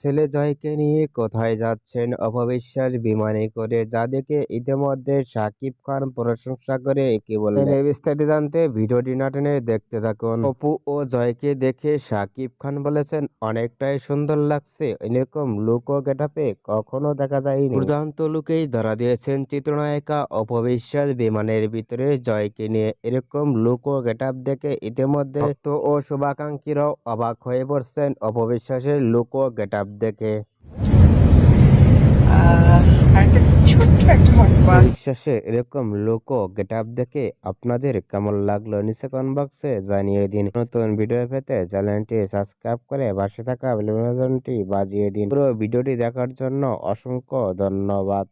ছেলে জয়কে নিয়ে কোথায় যাচ্ছেন অপবিশ্বাস বিমানে করে, যা দেখে ইতিমধ্যে শাকিব খান প্রশংসা করে কি বললেন। বিস্তারিত জানতে ভিডিওটি না টেনে দেখতে থাকুন। অপু ও জয়কে দেখে শাকিব খান বলেছেন, অনেকটাই সুন্দর লাগছে, এরকম লুক ও গেটআপে কখনো দেখা যায়নি। দুর্দান্ত লুকেই ধরা দিয়েছেন চিত্রনায়িকা অপবিশ্বাস বিমানের ভিতরে জয়কে নিয়ে। এরকম লুক ও গেটআপ দেখে ইতিমধ্যে ভক্ত ও শুভাকাঙ্ক্ষীরাও অবাক হয়ে পড়ছেন অপবিশ্বাসের লুক ও গেটআপ দেখে। একটা ছোট্ট একটা বিশ্বাসে এরকম লুক ও গেটআপ দেখে আপনাদের কেমন লাগলো নিচে কমেন্ট বক্সে জানিয়ে দিন। নতুন ভিডিও পেতে চ্যানেলটি সাবস্ক্রাইব করে পাশে থাকা বেল বাটনটি বাজিয়ে দিন। পুরো ভিডিওটি দেখার জন্য অসংখ্য ধন্যবাদ।